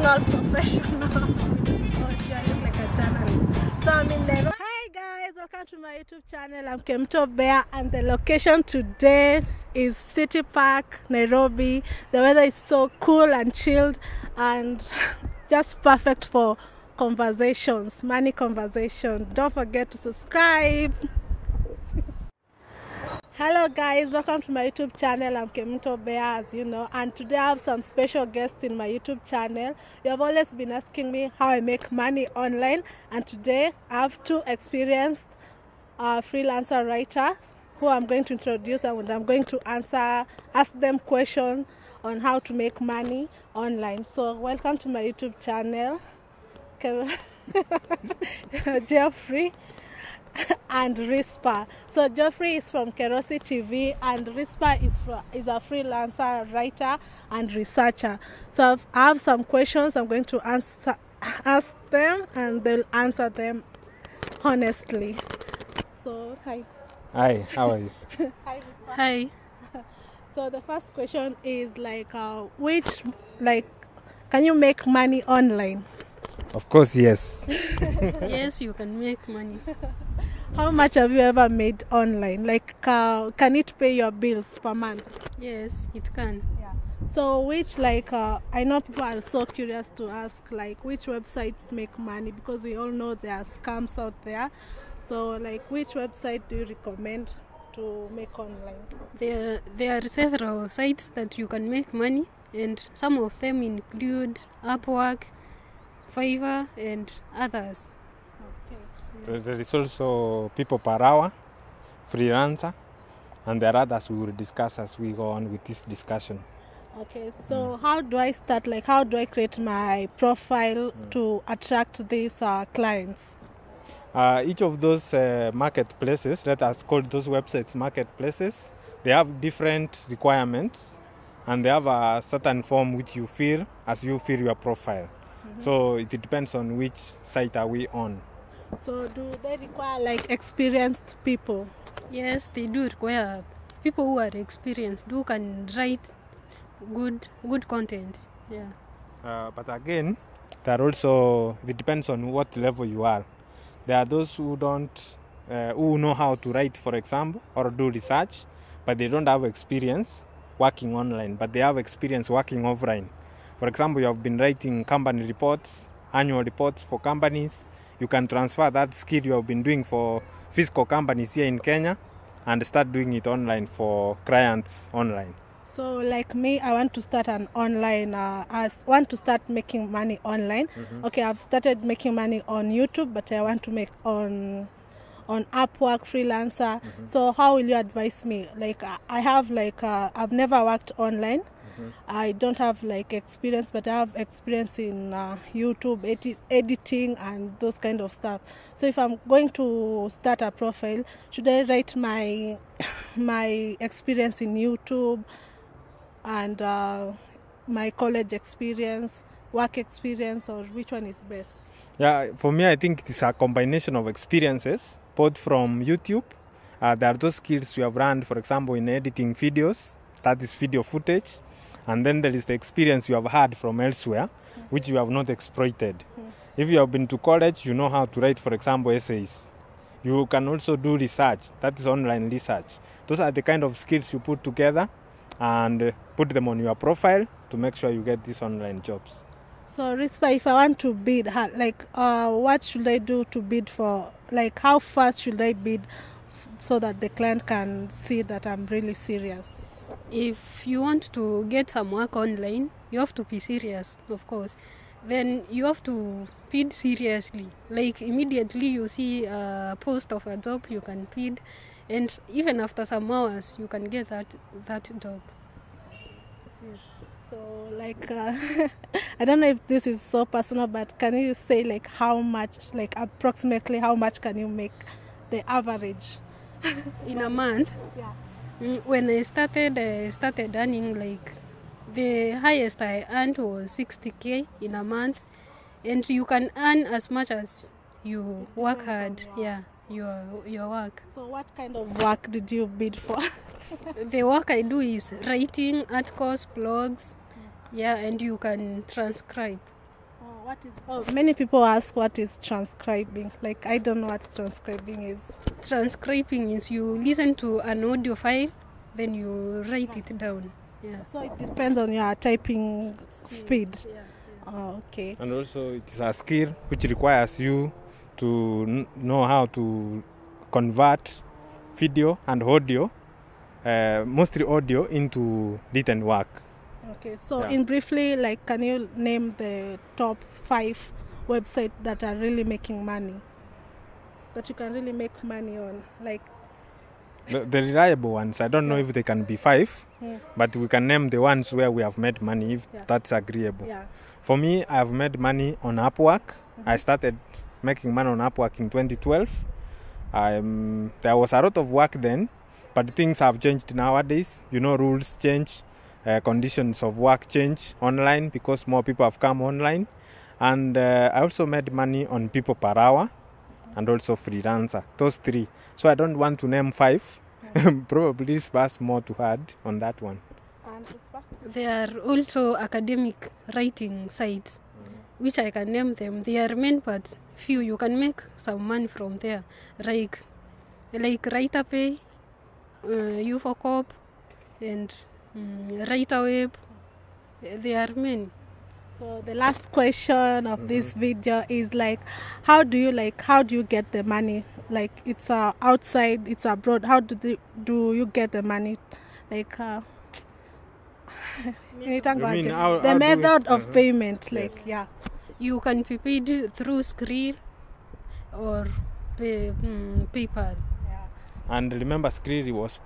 looking all professional. Oh dear, I look like a journalist. So I'm in Nairobi. Hi guys, welcome to my YouTube channel. I'm Kemuntob, and the location today is City Park, Nairobi. The weather is so cool and chilled and just perfect for conversations, money conversation. Don't forget to subscribe. Hello guys, welcome to my YouTube channel. I'm Kemuntob, as you know, and today I have some special guests in my YouTube channel. You have always been asking me how I make money online, and today I have two experienced freelancer writers who I'm going to introduce, and I'm going to ask them questions on how to make money online. So welcome to my YouTube channel, Jeffrey and Rispa. So Jeffrey is from Kerosi TV, and Rispa is a freelancer writer and researcher. So I have some questions I'm going to ask them, and they'll answer them honestly. So hi. Hi, how are you? Hi Rispa. Hi. So the first question is can you make money online? Of course, yes. Yes, you can make money. How much have you ever made online? Can it pay your bills per month? Yes, it can. Yeah. So I know people are so curious to ask which websites make money, because we all know there are scams out there. So which website do you recommend to make online? There are several sites that you can make money, and some of them include Upwork, Fiverr, and others. Okay. There is also people per hour, freelancer, and there are others we will discuss as we go on with this discussion. Okay, so how do I start? How do I create my profile to attract these clients? Each of those marketplaces, let us call those websites marketplaces, they have different requirements, and they have a certain form which you fill as you fill your profile. So it depends on which site are we on. So do they require experienced people? Yes, they do require people who are experienced, who can write good content. Yeah. But again, it depends on what level you are. There are those who who know how to write, for example, or do research, but they don't have experience working online, but they have experience working offline. For example, you have been writing company reports, annual reports for companies. You can transfer that skill you have been doing for physical companies here in Kenya and start doing it online for clients online. So like me, I want to start an online, I want to start making money online. Okay, I've started making money on YouTube, but I want to make on Upwork, freelancer. So how will you advise me? I have I've never worked online. I don't have experience, but I have experience in YouTube editing and those kind of stuff. So if I'm going to start a profile, should I write my experience in YouTube and my college experience, work experience, or which one is best? Yeah, for me, I think it's a combination of experiences, both from YouTube. There are those skills you have learned, for example, in editing videos, that is video footage. And then there is the experience you have had from elsewhere, which you have not exploited. If you have been to college, you know how to write, for example, essays. You can also do research, that is online research. Those are the kind of skills you put together and put them on your profile to make sure you get these online jobs. So Rispa, if I want to bid, what should I do to bid for? How fast should I bid so that the client can see that I'm really serious? If you want to get some work online, you have to be serious, of course. Then you have to bid seriously. Immediately you see a post of a job, you can bid, and even after some hours, you can get that job. Yeah. So I don't know if this is so personal, but can you say how much, approximately how much can you make, the average? In a month? Yeah. When I started earning, the highest I earned was 60K in a month, and you can earn as much as you work hard. Yeah, your work. So what kind of work did you bid for? The work I do is writing articles, blogs, yeah, and you can transcribe. what is? Oh, many people ask what is transcribing. Like I don't know what transcribing is. Transcribing is you listen to an audio file, then you write it down. Yeah. So it depends on your typing speed. Yeah. Oh, okay. And also it is a skill which requires you to know how to convert video and audio, mostly audio, into written work. Okay, so in briefly, like, can you name the top 5 websites that are really making money, that you can really make money on? Like The reliable ones, I don't know if they can be 5, but we can name the ones where we have made money if that's agreeable. Yeah. For me, I have made money on Upwork. I started making money on Upwork in 2012. There was a lot of work then, but things have changed nowadays. You know, rules change, conditions of work change online because more people have come online. And I also made money on people per hour and also freelancer, those 3. So I don't want to name 5. Probably Sparse more to add on that one. There are also academic writing sites, which I can name them. They are main, but few you can make some money from there, like Writer Pay, U4Cop, and Writer Web. They are many. So the last question of this video is like, how do you get the money? Like it's outside, it's abroad. How do you get the money? Like the method of payment, like you can be paid through Skrill or PayPal. And remember, Skrill was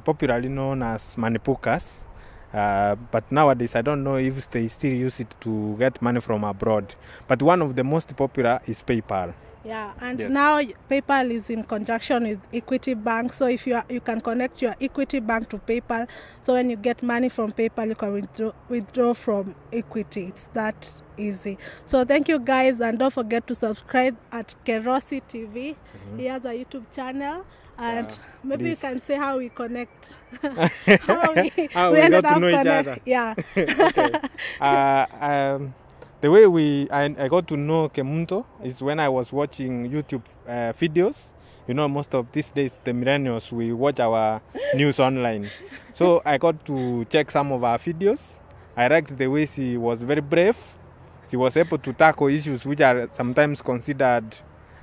popularly known as Manipukas. But nowadays, I don't know if they still use it to get money from abroad. But one of the most popular is PayPal. Yeah, and now PayPal is in conjunction with Equity Bank. So if you can connect your Equity Bank to PayPal. So when you get money from PayPal, you can withdraw from Equity. It's that easy. So thank you guys, and don't forget to subscribe at Kerosi TV. He has a YouTube channel. And maybe you can say how we connect. how we got to know each other. Yeah. Okay. The way I got to know Kemunto is when I was watching YouTube videos. You know, most of these days, the millennials, we watch our news online. So I got to check some of our videos. I liked the way she was very brave. She was able to tackle issues which are sometimes considered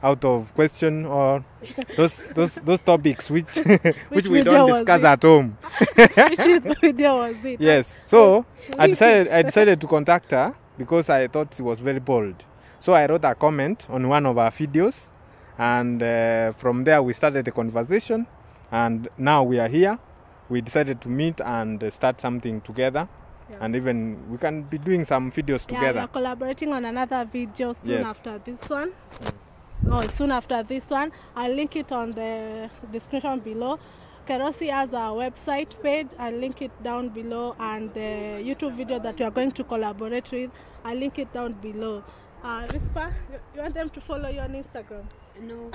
out of question, or those topics which we don't discuss at home. Which video was it? Yes. So I decided to contact her because I thought she was very bold. So I wrote a comment on one of our videos, and from there we started the conversation, and now we are here. We decided to meet and start something together. And even we can be doing some videos together. We are collaborating on another video soon after this one. Soon after this one. I'll link it on the description below. Kerosi has a website page. I'll link it down below, and the YouTube video that we are going to collaborate with, I'll link it down below. Rispa, you want them to follow you on Instagram? No.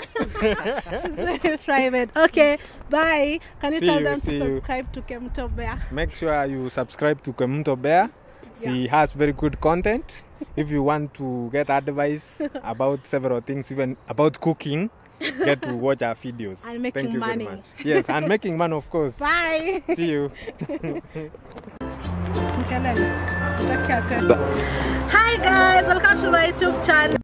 She's very private. Okay, bye. Can you tell them to subscribe to Kemuntob? Make sure you subscribe to Kemuntob. She has very good content. If you want to get advice about several things, even about cooking, get to watch our videos. And making money. Very much. Yes, and making money, of course. Bye. See you. Hi guys, welcome to my YouTube channel.